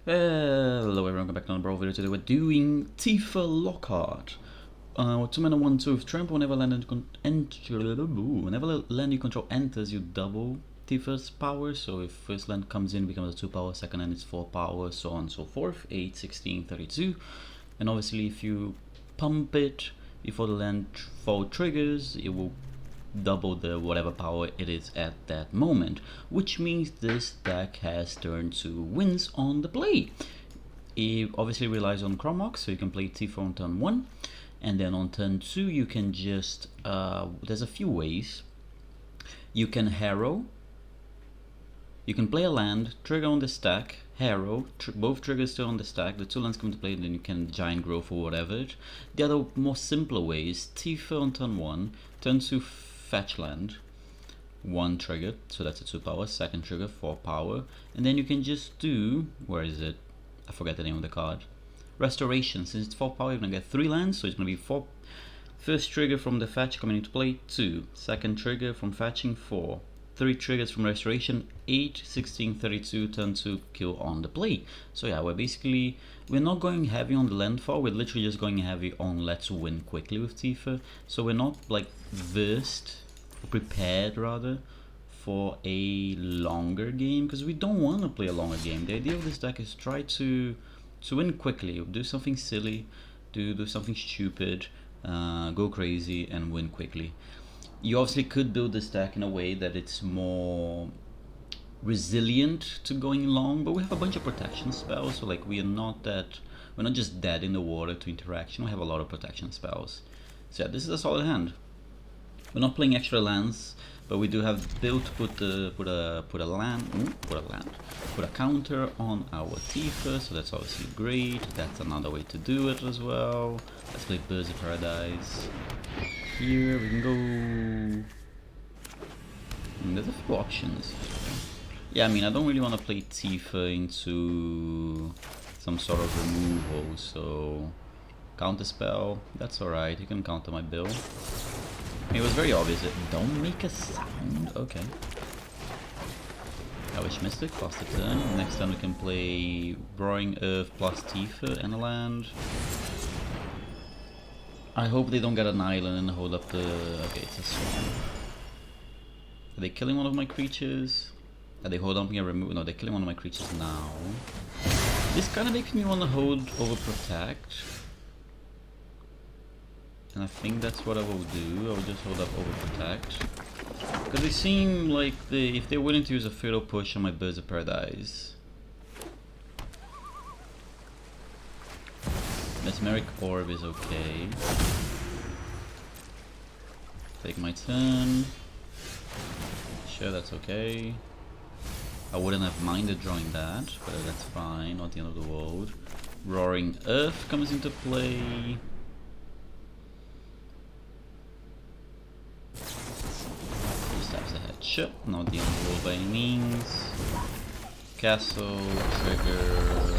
Hello everyone, welcome back to another Brawl video. Today we're doing Tifa Lockhart. 2-mana 1/2 with trample. Whenever land you control enters, you double Tifa's power. So if first land comes in, it becomes a 2 power, second land is 4 power, so on and so forth. 8, 16, 32. And obviously if you pump it before the landfall triggers, it will double the whatever power it is at that moment, which means this deck has turn 2 wins on the play. It obviously relies on Chromox, so you can play Tifa on turn 1, and then on turn 2 you can just there's a few ways. You can Harrow, you can play a land, trigger on the stack, Harrow, both triggers still on the stack, the 2 lands come to play, and then you can Giant Growth or whatever. The other more simpler way is Tifa on turn 1, turn 2 fetch land, 1 trigger, so that's a 2 power, second trigger 4 power, and then you can just do, where is it, I forget the name of the card, Restoration. Since it's 4 power, you're gonna get 3 lands, so it's gonna be 4, first trigger from the fetch coming into play, 2, second trigger from fetching, 4, 3 triggers from Restoration, 8, 16, 32, turn 2 kill on the play. So yeah, we're not going heavy on the landfall, we're literally just going heavy on let's win quickly with Tifa. So we're not like prepared rather for a longer game, because we don't want to play a longer game. The idea of this deck is try to win quickly, do something silly, do something stupid, go crazy and win quickly. You obviously could build this deck in a way that it's more resilient to going long, but we have a bunch of protection spells, so like we're not just dead in the water to interaction. We have a lot of protection spells. So yeah, this is a solid hand. We're not playing extra lands, but we do have built to put a counter on our Tifa, so that's obviously great. That's another way to do it as well. Let's play Birds of Paradise. Here we can go. There's a few options. Yeah, I mean, I don't really want to play Tifa into some sort of removal, so counter spell, that's alright, you can counter my bill. It was very obvious, don't make a sound, okay. Elvish Mystic, plus the turn. Next time we can play Roaring Earth plus Tifa and a land. I hope they don't get an island and hold up the... okay, it's a swamp. Are they killing one of my creatures? Are they hold up and remove? No, they're killing one of my creatures now. This kind of makes me want to hold over protect. And I think that's what I will do. I will just hold up over protect. Because they seem like if they're willing to use a fatal push on my Birds of Paradise. Mesmeric Orb is okay. Take my turn. Sure, that's okay. I wouldn't have minded drawing that, but that's fine, not the end of the world. Roaring Earth comes into play. Stabs the head. Sure, not the end of the world by any means. Castle, trigger.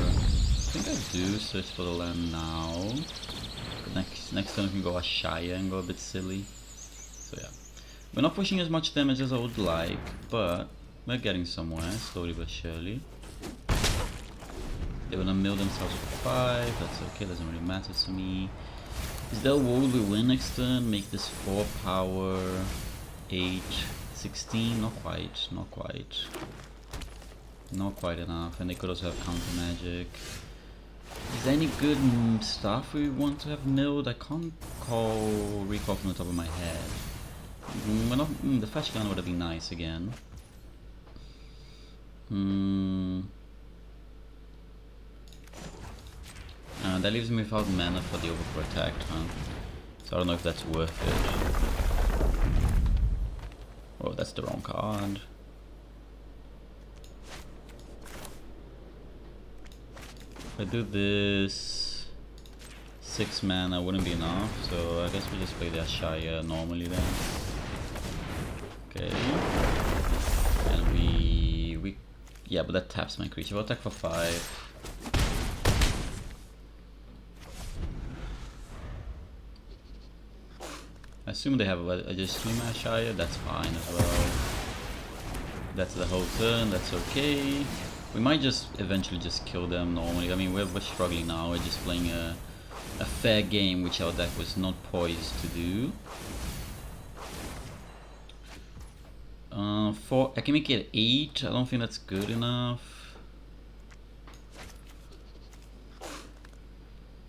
I think I do search for the land now. But next turn we can go Ashaya and go a bit silly. So yeah. We're not pushing as much damage as I would like, but we're getting somewhere, slowly but surely. They're gonna mill themselves with 5, that's okay, doesn't really matter to me. Is there a world we win next turn? Make this 4 power, 8, 16, not quite. Not quite enough, and they could also have counter magic. Is there any good stuff we want to have milled? I can't recall from the top of my head. The fetch gun would have been nice again. That leaves me without mana for the overprotect, huh? So I don't know if that's worth it. Oh, that's the wrong card. If I do this, 6 mana wouldn't be enough, so I guess we just play the Ashaya normally then. Okay. And yeah, but that taps my creature. We'll attack for 5. I assume they have a just stream Ashaya, that's fine as well. That's the whole turn, that's okay. We might just eventually just kill them normally. I mean, we're struggling now. We're just playing a fair game, which our deck was not poised to do. I can make it 8. I don't think that's good enough.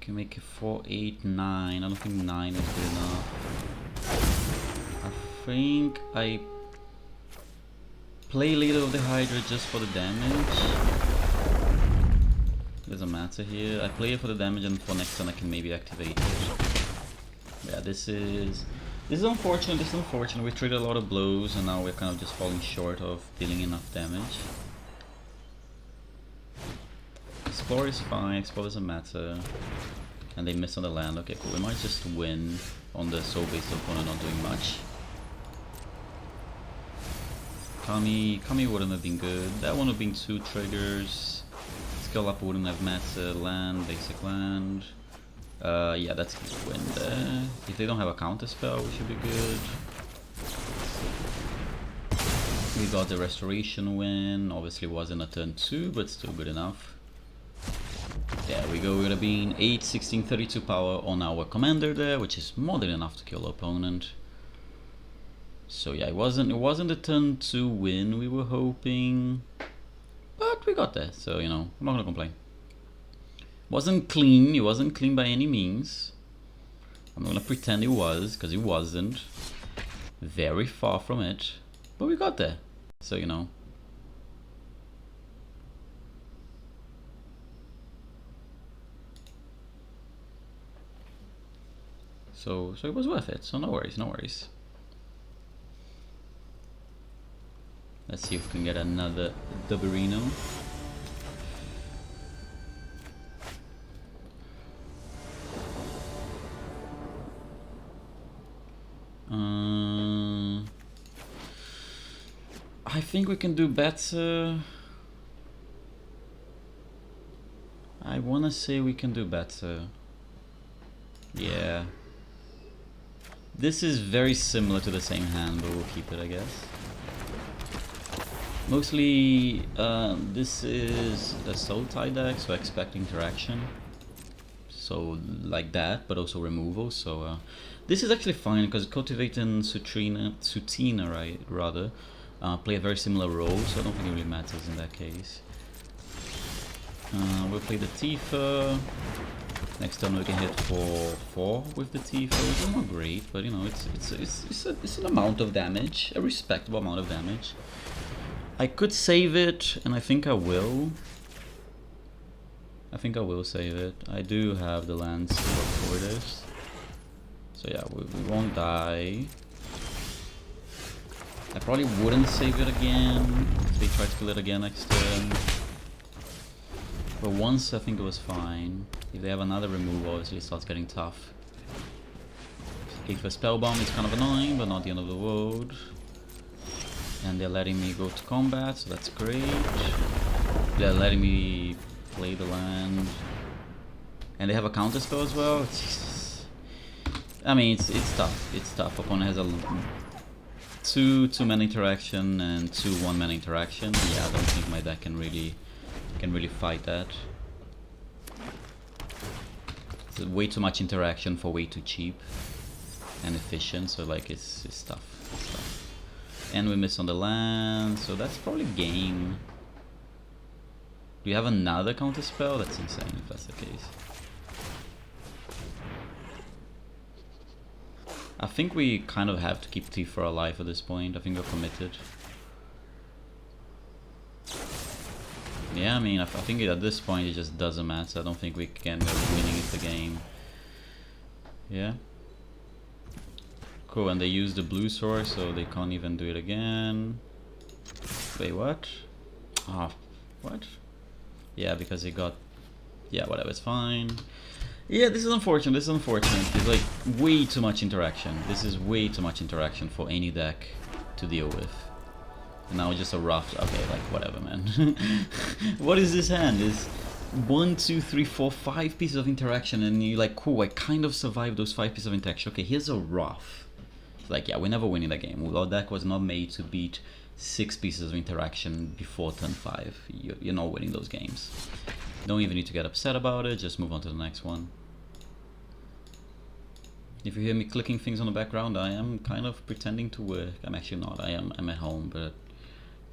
Can make it 4, 8, 9. I don't think 9 is good enough. I think I play Leader of the Hydra just for the damage. Doesn't matter here. I play it for the damage, and for next turn I can maybe activate it. Yeah, this is unfortunate. This is unfortunate. We traded a lot of blows, and now we're kind of just falling short of dealing enough damage. Explore is fine. Explore doesn't matter. And they miss on the land. Okay, cool. We might just win on the soul-based opponent not doing much. Kami wouldn't have been good. That would have been 2 triggers. Skill up wouldn't have mattered. Land, basic land. Yeah, that's a win there. If they don't have a counter spell, we should be good. We got the restoration win. Obviously wasn't a turn 2, but still good enough. There we go. We're gonna be 8, 16, 32 power on our commander there, which is more than enough to kill the opponent. So yeah, it wasn't a turn 2 win we were hoping, but we got there. So you know, I'm not gonna complain. Wasn't clean. It wasn't clean by any means. I'm not gonna pretend it was, because it wasn't. Very far from it, but we got there. So you know. So it was worth it. So no worries, no worries. Let's see if we can get another Duberino. I think we can do better. I wanna say we can do better. Yeah. This is very similar to the same hand, but we'll keep it, I guess. Mostly, this is a soul tie deck, so I expect interaction. So like that, but also removal. So this is actually fine because Cultivate and Sutina, right? Rather, play a very similar role, so I don't think it really matters in that case. We'll play the Tifa. Next turn we can hit for 4 with the Tifa, which is not great, but you know it's an amount of damage, a respectable amount of damage. I could save it, and I think I will. I think I will save it. I do have the lands for this. So yeah, we won't die. I probably wouldn't save it again if they try to kill it again next turn. But once I think it was fine. If they have another removal, obviously it starts getting tough. Okay, for Spellbomb it's kind of annoying, but not the end of the world. And they're letting me go to combat, so that's great. They're letting me play the land. And they have a counter spell as well. Jesus. I mean, it's tough. It's tough. Opponent has a 2-2-man interaction and 2 1-man interaction. Yeah, I don't think my deck can really fight that. It's way too much interaction for way too cheap and efficient. So like it's tough. It's tough. And we miss on the land, so that's probably game. Do you have another counter spell? That's insane if that's the case. I think we kind of have to keep Tifa alive at this point. I think we're committed. Yeah, I mean, I think at this point it just doesn't matter. I don't think we can go winning the game. Yeah. Cool, and they use the blue sword, so they can't even do it again. Wait, what? Ah, what? Yeah, because they got... Yeah, whatever, it's fine. Yeah, this is unfortunate, this is unfortunate. It's like way too much interaction. This is way too much interaction for any deck to deal with. And now just a rough... Okay, like, whatever, man. What is this hand? Is 1, 2, 3, 4, 5 pieces of interaction, and you're like, cool, I kind of survived those 5 pieces of interaction. Okay, here's a rough. Like, yeah, we're never winning the game. Our deck was not made to beat 6 pieces of interaction before turn 5, you're not winning those games. Don't even need to get upset about it, just move on to the next one. If you hear me clicking things on the background, I am kind of pretending to work. I'm actually not. I'm at home, but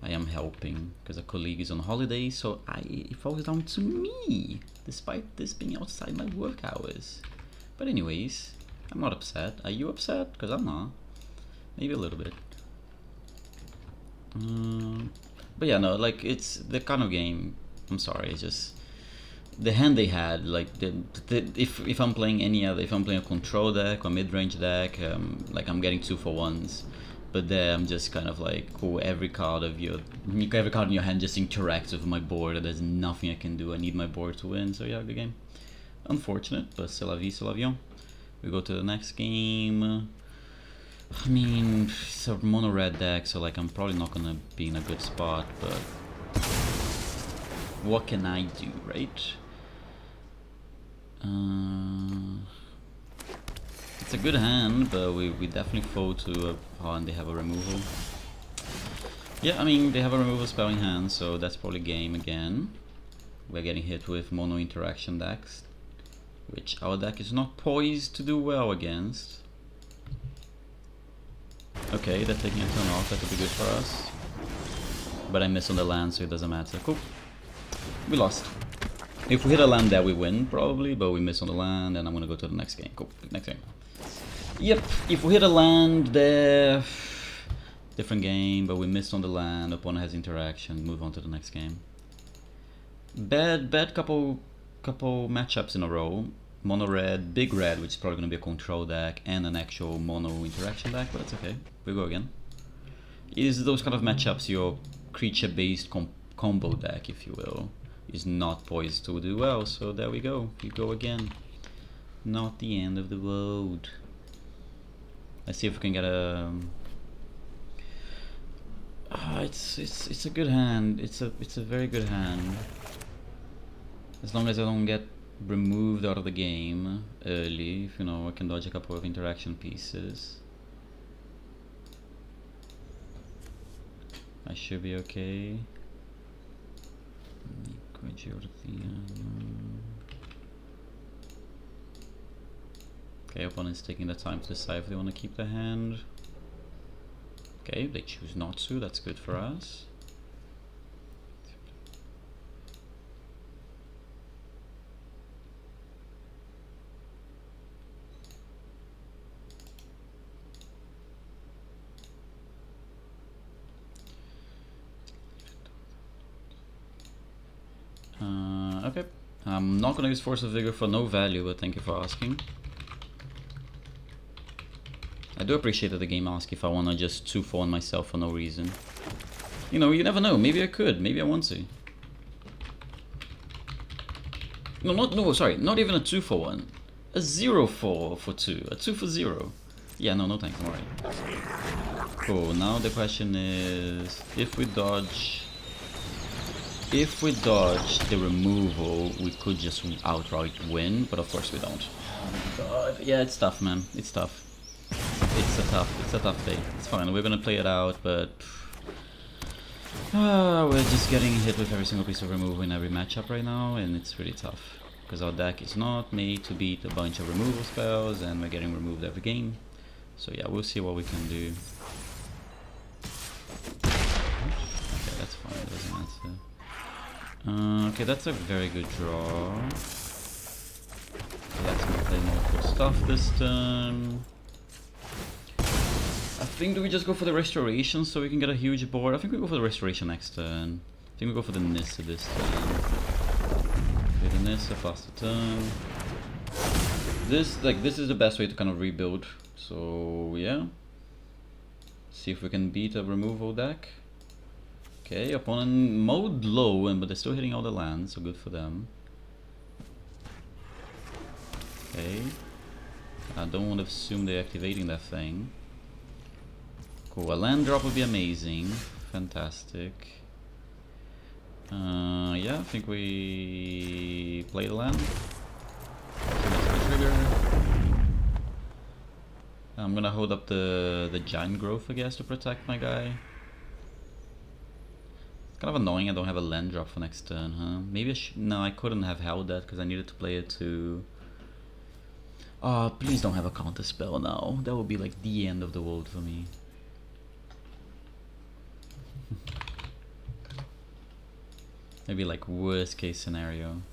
I am helping because a colleague is on holiday, so it falls down to me, despite this being outside my work hours. But anyways, I'm not upset. Are you upset? Because I'm not. Maybe a little bit. But yeah, no, like, it's the kind of game. I'm sorry, it's just the hand they had. Like, if I'm playing if I'm playing a control deck or mid-range deck, like, I'm getting 2-for-1s. But there, I'm just kind of like, cool. Every card in your hand just interacts with my board, and there's nothing I can do. I need my board to win. So yeah, good game. Unfortunate, but c'est la vie, c'est l'avion. We go to the next game. I mean, it's a mono red deck, so like, I'm probably not gonna be in a good spot, but what can I do, right? It's a good hand, but we definitely fold to and they have a removal. Yeah, I mean, they have a removal spell in hand, so that's probably game again. We're getting hit with mono interaction decks, which our deck is not poised to do well against. Okay, they're taking a turn off, that could be good for us. But I miss on the land, so it doesn't matter. Cool. We lost. If we hit a land there, we win, probably, but we miss on the land, and I'm gonna go to the next game. Cool, next game. Yep, if we hit a land there, different game, but we missed on the land, opponent has interaction, move on to the next game. Bad couple matchups in a row. Mono red, big red, which is probably going to be a control deck, and an actual mono interaction deck, but that's okay. We go again. Is those kind of matchups your creature-based combo deck, if you will, is not poised to do well, so there we go. You go again. Not the end of the road. Let's see if we can get a... it's a good hand. It's a very good hand. As long as I don't get removed out of the game early, you know, I can dodge a couple of interaction pieces. I should be okay. Okay, opponent's taking the time to decide if they want to keep the hand. Okay, they choose not to, that's good for us. Okay, I'm not gonna use Force of Vigor for no value, but thank you for asking. I do appreciate that the game asks if I wanna just 2-for-1 myself for no reason. You know, you never know, maybe I could, maybe I want to. No, sorry, not even a 2-for-1. A 0-for-2, a 2-for-0. Yeah, no thanks, I'm alright. Cool, now the question is, if we dodge the removal, we could just outright win, but of course we don't. Oh my god. Yeah, it's tough, man. It's tough. It's a tough day. It's fine, we're gonna play it out, but we're just getting hit with every single piece of removal in every matchup right now, and it's really tough. Because our deck is not made to beat a bunch of removal spells, and we're getting removed every game. So yeah, we'll see what we can do. Okay, that's fine, it doesn't matter. Okay, that's a very good draw. Let's play multiple stuff this turn. I think, do we just go for the restoration so we can get a huge board? I think we go for the restoration next turn. I think we go for the Nissa this turn. Okay, the Nissa pass the turn. This is the best way to kind of rebuild. So yeah. See if we can beat a removal deck. Okay, opponent mowed low, but they're still hitting all the lands, so good for them. Okay. I don't want to assume they're activating that thing. Cool, a land drop would be amazing. Fantastic. Yeah, I think we play the land. Trigger. I'm gonna hold up the giant growth, I guess, to protect my guy. Kind of annoying I don't have a land drop for next turn, huh? Maybe no, I couldn't have held that because I needed to play it to... Oh, please don't have a counter spell now. That would be like the end of the world for me. Maybe like worst case scenario.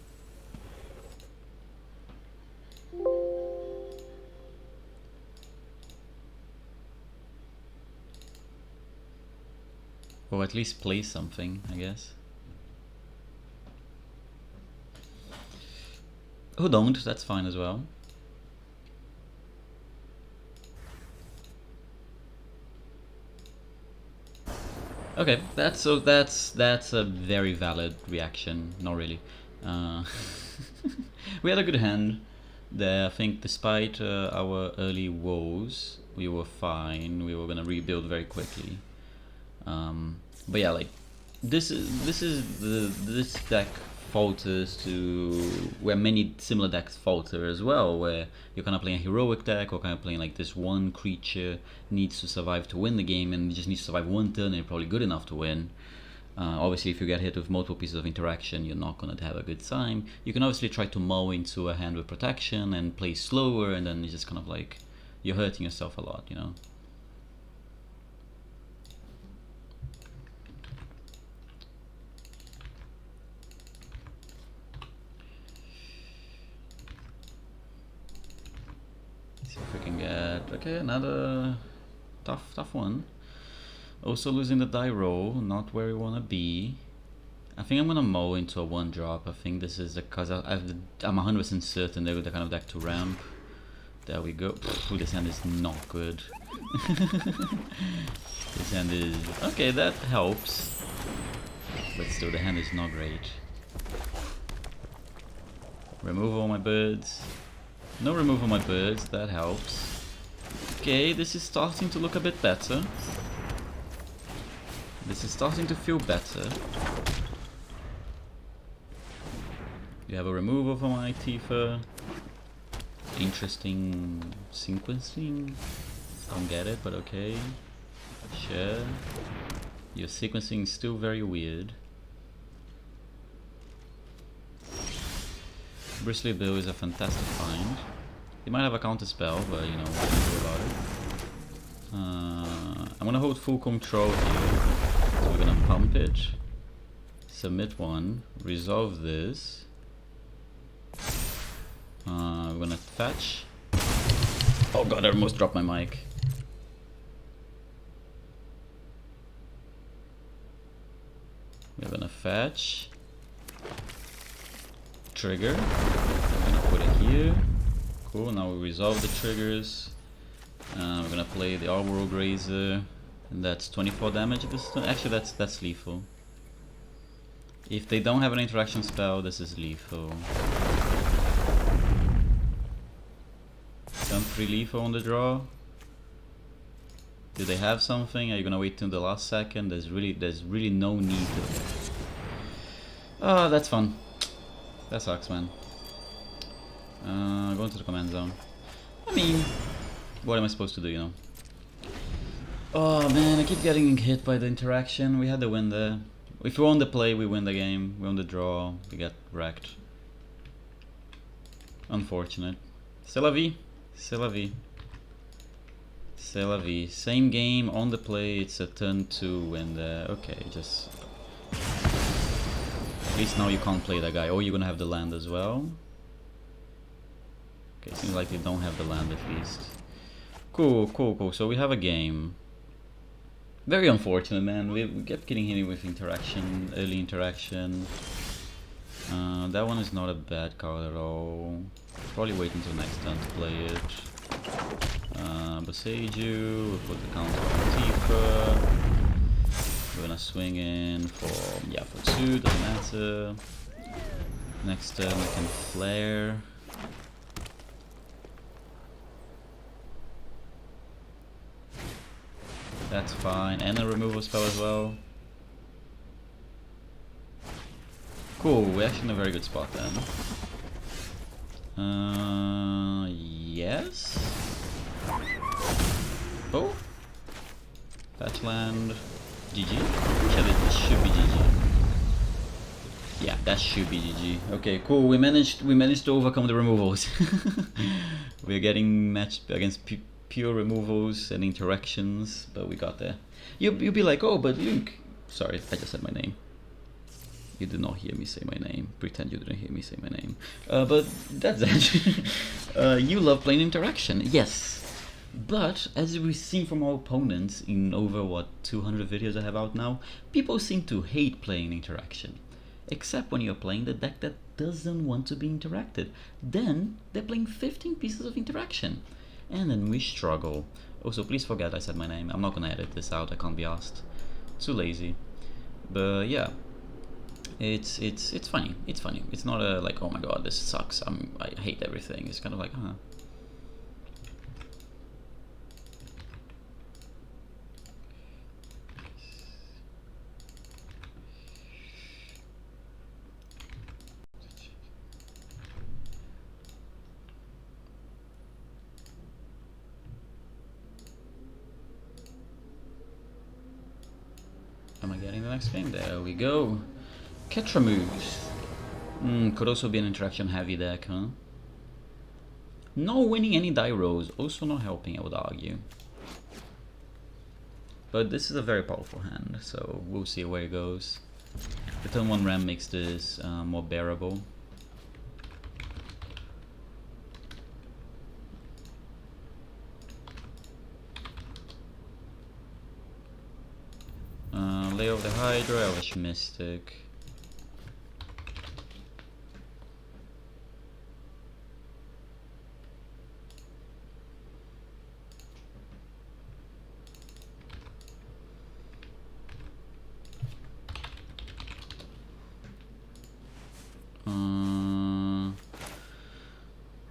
Or at least play something, I guess. Who don't, that's fine as well. Okay, that's a very valid reaction. Not really. We had a good hand there. I think despite our early woes, we were fine. We were gonna rebuild very quickly. But yeah, like this deck falters to where many similar decks falter as well, where you're kind of playing a heroic deck or kind of playing like this one creature needs to survive to win the game and you just need to survive one turn and you're probably good enough to win. Obviously if you get hit with multiple pieces of interaction you're not going to have a good time. You can obviously try to mull into a hand with protection and play slower, and then it's just kind of like you're hurting yourself a lot, you know. If we can get, okay, another tough one. Also losing the die roll, not where we want to be. I think I'm gonna mull into a 1-drop. I think this is because I'm 100% certain they're the kind of deck to ramp. There we go. Pfft, this hand is not good. This hand is okay. That helps, but still the hand is not great. Remove all my birds. No remove on my birds, that helps. Okay, this is starting to look a bit better. This is starting to feel better. You have a removal for my Tifa. Interesting sequencing. Don't get it, but okay. Sure. Your sequencing is still very weird. Bristly Bill is a fantastic find. He might have a counter spell, but you know, what can do about it? I'm gonna hold full control here. So we're gonna pump it, submit one, resolve this. We're gonna fetch. Oh god, I almost dropped my mic. We're gonna fetch. Trigger. I'm gonna put it here. Cool, now we resolve the triggers. We're gonna play the Arbor Grazer, and that's 24 damage. Actually, that's lethal. If they don't have an interaction spell, this is lethal. Turn 3 lethal on the draw. Do they have something? Are you gonna wait till the last second? There's really no need to. Oh, that's fun. That sucks, man. Going to the command zone. I mean, what am I supposed to do, you know? Oh man, I keep getting hit by the interaction. We had the win there. If we won the play, we win the game. We won the draw, we get wrecked. Unfortunate. C'est la vie. C'est la vie. C'est la vie. Same game, on the play, it's a turn 2 win there. Okay, just... At least now you can't play that guy. Oh, you're gonna have the land as well. Okay, seems like they don't have the land at least. Cool, cool, cool. So we have a game. Very unfortunate, man. We kept getting hit with interaction, early interaction. That one is not a bad card at all. Probably wait until next turn to play it. Boseiju, we'll put the counter on Tifa. We're gonna swing in for, yeah, for 2, doesn't matter. Next turn we can flare. That's fine, and a removal spell as well. Cool, we're actually in a very good spot then. Yes? Oh? Fetch land. GG? It should be GG. Yeah, that should be GG. Okay, cool. We managed to overcome the removals. We're getting matched against pure removals and interactions, but we got there. You'll be like, oh, but Luke. Sorry, I just said my name. You did not hear me say my name. Pretend you didn't hear me say my name. But that's it. You love playing interaction. Yes. But as we've seen from our opponents in over what 200 videos I have out now, people seem to hate playing interaction. Except when you're playing the deck that doesn't want to be interacted. Then they're playing 15 pieces of interaction. And then we struggle. Also, please forget I said my name. I'm not gonna edit this out, I can't be asked. Too lazy. But yeah. It's funny. It's funny. It's not a like, oh my god, this sucks. I hate everything. It's kind of like, huh. Am I getting the next game? There we go. Ketramuse. Could also be an interaction heavy deck, huh? No winning any die rolls, also not helping, I would argue. But this is a very powerful hand, so we'll see where it goes. The turn 1 ram makes this more bearable. Lay of the Hydra, Elvish Mystic.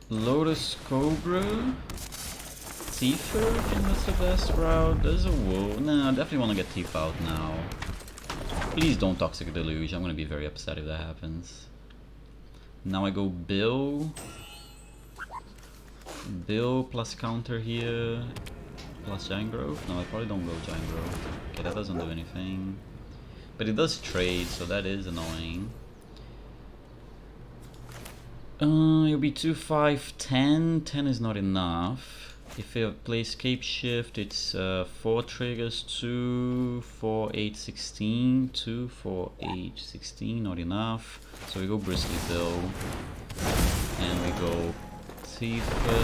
Lotus Cobra? Tifa? I think that's the best route. There's a wolf. Nah, I definitely want to get Tifa out now. Please don't Toxic Deluge. I'm gonna be very upset if that happens. Now I go Bill. Bill plus counter here. Plus Giant Growth? No, I probably don't go Giant Growth. Okay, that doesn't do anything. But it does trade, so that is annoying. It'll be 2, 5, 10. 10 is not enough. If you play Escape Shift, it's 4 triggers, 2, 4, 8, 16. 2, 4, 8, 16, not enough. So we go Bristly Bill. And we go Tifa.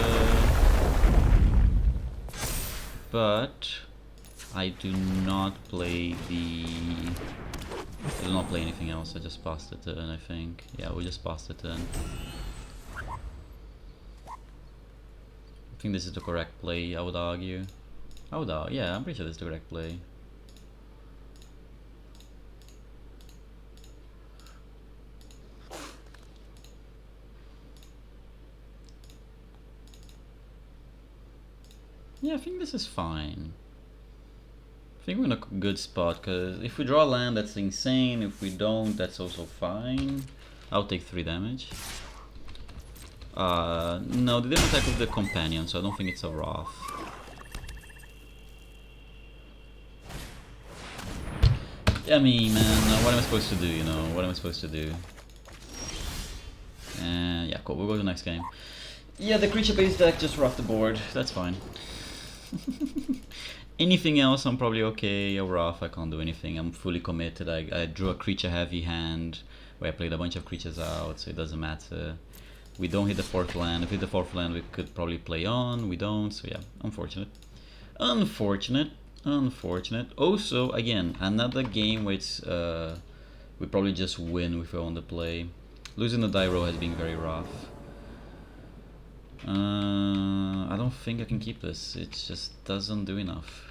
But I do not play the... I do not play anything else, I just passed the turn, I think. Yeah, we just passed the turn. I think this is the correct play, I would argue. Yeah, I'm pretty sure this is the correct play. Yeah, I think this is fine. I think we're in a good spot, because if we draw a land, that's insane. If we don't, that's also fine. I'll take 3 damage. No, they didn't attack with the companion, so I don't think it's a Wrath. I mean, man, what am I supposed to do, you know? What am I supposed to do? Yeah, cool, we'll go to the next game. Yeah, the creature-based deck just roughed the board. That's fine. Anything else, I'm probably okay. A Wrath, I can't do anything. I'm fully committed. I drew a creature-heavy hand where I played a bunch of creatures out, so it doesn't matter. We don't hit the 4th land. If we hit the 4th land, we could probably play on. We don't, so yeah, unfortunate. Unfortunate. Also, again, another game which we probably just win if we want to play. Losing the die roll has been very rough. I don't think I can keep this. It just doesn't do enough.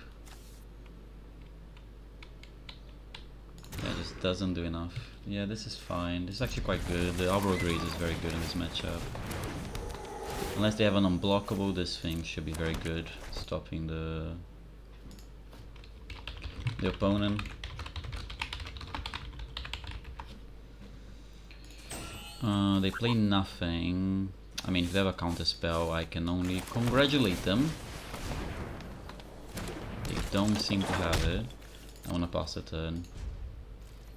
Yeah, it just doesn't do enough. Yeah, this is fine. This is actually quite good. The Arbor Graze is very good in this matchup. Unless they have an unblockable, this thing should be very good, stopping the opponent. They play nothing. I mean, if they have a counter spell, I can only congratulate them. They don't seem to have it. I wanna pass the turn.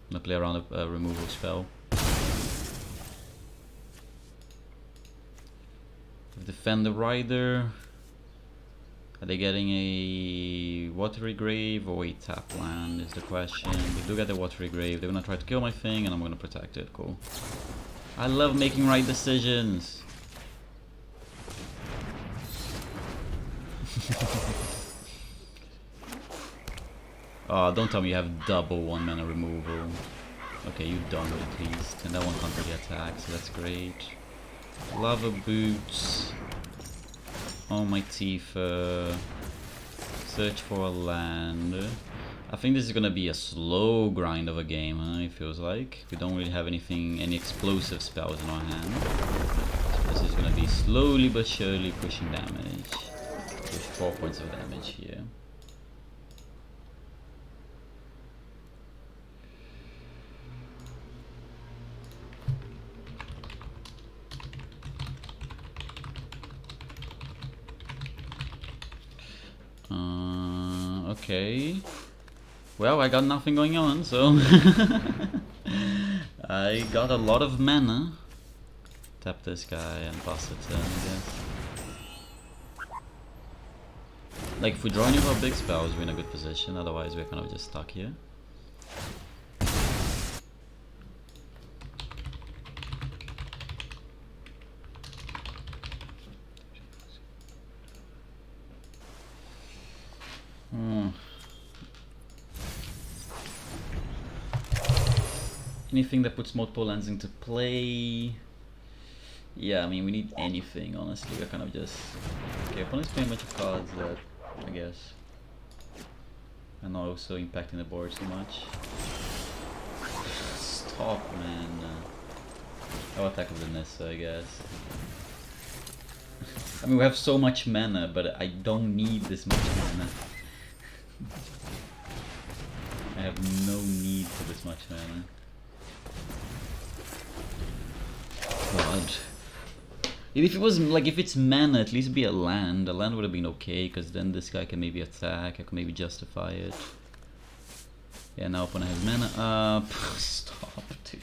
I'm gonna play around a removal spell. defend the rider. Are they getting a watery grave or a tap land is the question. They do get the watery grave. They're gonna try to kill my thing and I'm gonna protect it. Cool. I love making right decisions. Oh, don't tell me you have double 1 mana removal. Okay, you don't at least. And that one can't really attack, so that's great. Lava boots. Oh my Tifa. Search for a land. I think this is gonna be a slow grind of a game, huh? It feels like. We don't really have any explosive spells in our hand. So this is gonna be slowly but surely pushing damage. Push 4 points of damage here. Okay. Well, I got nothing going on, so I got a lot of mana. Tap this guy and pass it turn, I guess. Like, if we draw any of our big spells, we're in a good position, otherwise we're kind of just stuck here. Anything that puts multiple lands into play. Yeah, I mean, we need anything, honestly. We're kind of just... Okay, opponent's playing a bunch of cards that, I guess, are not also impacting the board so much. Stop, man. I'll attack with the Nissa, I guess. I mean, we have so much mana, but I don't need this much mana. I have no need for this much mana. God. If it was like, if it's mana, at least be a land. A land would have been okay, because then this guy can maybe attack. I can maybe justify it. Yeah, now opponent has mana. Stop, dude.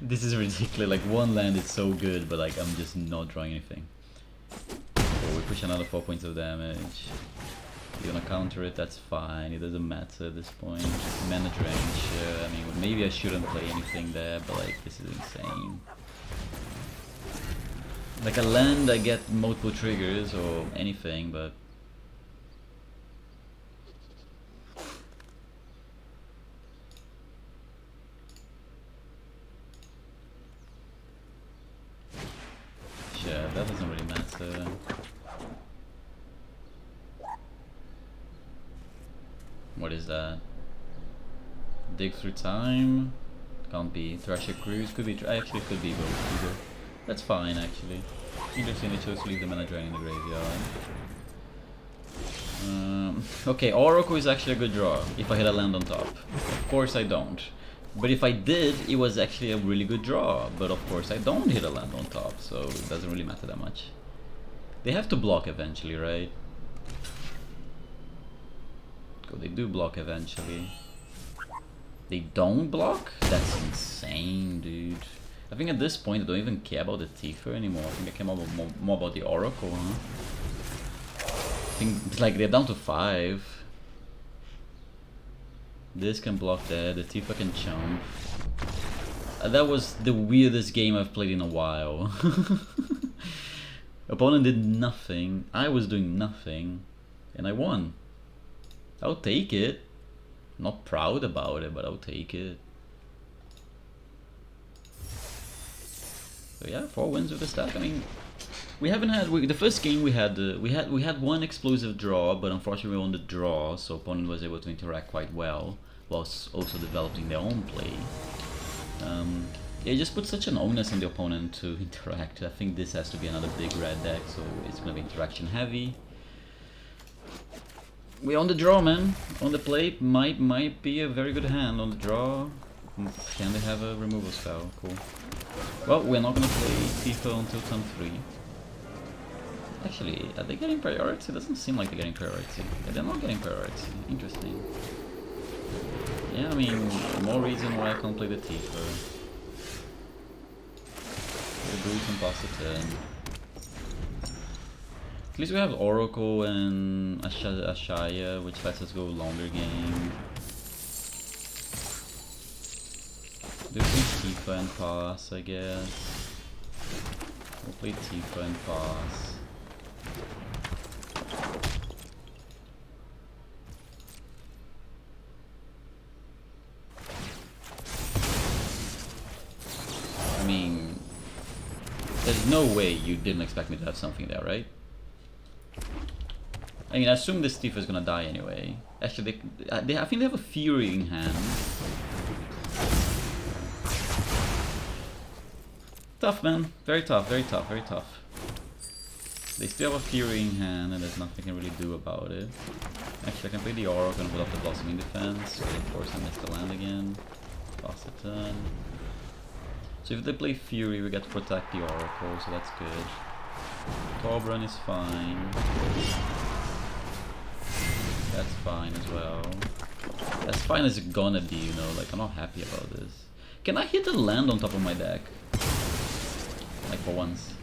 This is ridiculous. Like, one land is so good, but like I'm just not drawing anything. So we push another 4 points of damage. You're gonna counter it, that's fine, it doesn't matter at this point. Mana drench, I mean, maybe I shouldn't play anything there, but like, this is insane. Like a land, I get multiple triggers or anything, but... Yeah, that doesn't really matter. What is that? Dig through time? Can't be. Thrasher Cruise? Could be. Actually, could be both either. That's fine, actually. Interesting, they chose to leave the mana drain in the graveyard. Okay, Oracle is actually a good draw if I hit a land on top. Of course I don't. But if I did, it was actually a really good draw. But of course I don't hit a land on top, so it doesn't really matter that much. They have to block eventually, right? They do block eventually. They don't block? That's insane, dude. I think at this point I don't even care about the Tifa anymore. I think I care more about the Oracle, huh? I think, like, they're down to 5. This can block that, the Tifa can chump. That was the weirdest game I've played in a while. Opponent did nothing, I was doing nothing, and I won. I'll take it. Not proud about it, but I'll take it. So yeah, 4 wins with the stack. I mean, we haven't had the first game we had one explosive draw, but unfortunately we won the draw, so opponent was able to interact quite well, whilst also developing their own play. Yeah, it just puts such an onus on the opponent to interact. I think this has to be another big red deck, so it's gonna be interaction heavy. We on the draw, man. On the play might be a very good hand on the draw. Can they have a removal spell? Cool. Well, we're not gonna play Tifa until turn 3. Actually, are they getting priority? It doesn't seem like they're getting priority. Yeah, they're not getting priority. Interesting. Yeah, I mean, more reason why I can't play the Tifa. The boots and pass the turn. At least we have Oracle and Ashaya, which lets us go longer game. Do Tifa and pass, I guess. We'll play Tifa and pass. I mean, there's no way you didn't expect me to have something there, right? I mean, I assume this Tifa is gonna die anyway. Actually, I think they have a Fury in hand. Tough, man. Very tough, very tough, very tough. They still have a Fury in hand, and there's nothing I can really do about it. Actually, I can play the Oracle and put up the Blossoming Defense, but of course I missed the land again. Lost a turn. So if they play Fury, we get to protect the Oracle, so that's good. Torbran is fine. That's fine as well. As fine as it's gonna be, you know, like I'm not happy about this. Can I hit a land on top of my deck? Like for once.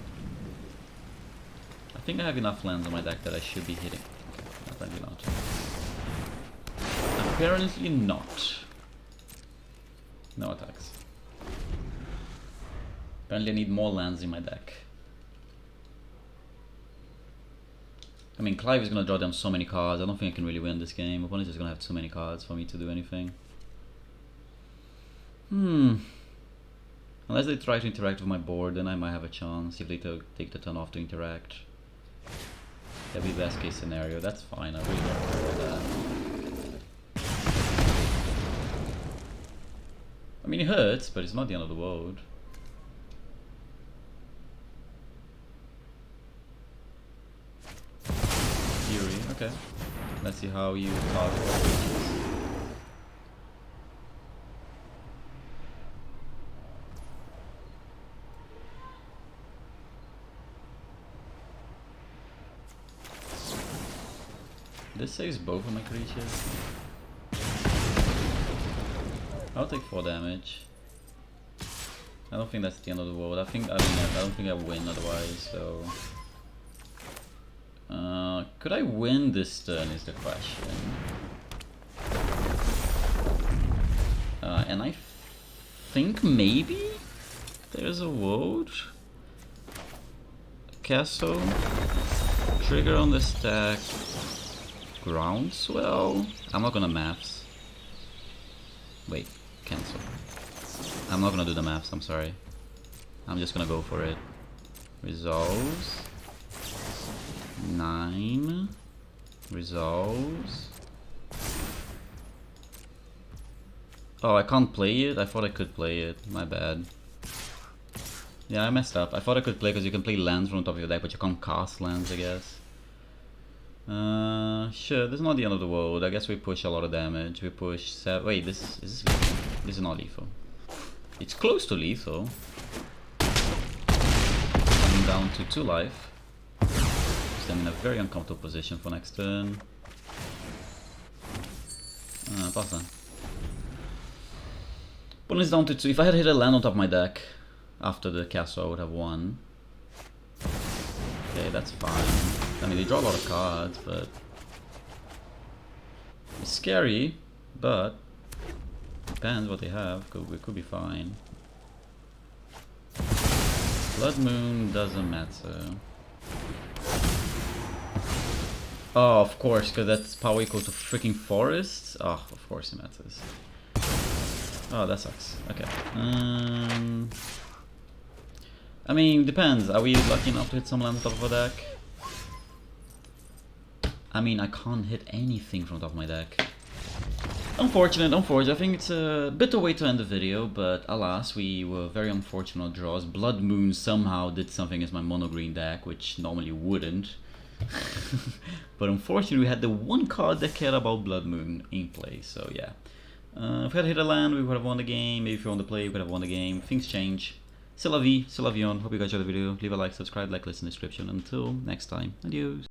I think I have enough lands on my deck that I should be hitting. Okay, apparently not. Apparently not. No attacks. Apparently I need more lands in my deck. I mean, Clive is gonna draw down so many cards. I don't think I can really win this game. Opponent is gonna have too many cards for me to do anything. Unless they try to interact with my board, then I might have a chance if they take the turn off to interact. That'd be best case scenario. That's fine. I really don't care about that. I mean, it hurts, but it's not the end of the world. Fury, okay. Let's see how you target all creatures. This saves both of my creatures. I'll take 4 damage. I don't think that's the end of the world. I don't think I win otherwise, so could I win this turn is the question. And I think maybe there's a world. Castle. Trigger on the stack. Groundswell? I'm not gonna maths. Wait, cancel. I'm not gonna do the maths, I'm sorry. I'm just gonna go for it. Resolves. 9. Resolves. Oh, I can't play it? I thought I could play it. My bad. Yeah, I messed up. I thought I could play because you can play lands from the top of your deck, but you can't cast lands, I guess. Sure, this is not the end of the world. I guess we push a lot of damage. We push 7. Wait, is this lethal? This is not lethal. It's close to lethal. Coming down to 2 life. So I'm in a very uncomfortable position for next turn. Pass on. Opponent is down to 2. If I had hit a land on top of my deck after the castle, I would have won. Okay, that's fine. I mean, they draw a lot of cards, but it's scary, but depends what they have. It could be fine. Blood Moon doesn't matter. Oh, of course, because that's power equal to freaking forests. Oh, of course it matters. Oh, that sucks. Okay. I mean, depends. Are we lucky enough to hit some land on top of our deck? I mean, I can't hit anything from the top of my deck. Unfortunate. I think it's a bitter way to end the video, but alas, we were very unfortunate draws. Blood Moon somehow did something as my mono green deck, which normally wouldn't. But unfortunately, we had the one card that cared about Blood Moon in play, so yeah. If we had hit a land, we would have won the game. Maybe if you want to play, we could have won the game. Things change. C'est la vie, c'est l'avion. Hope you guys enjoyed the video. Leave a like, subscribe, like, list in the description. Until next time, adios.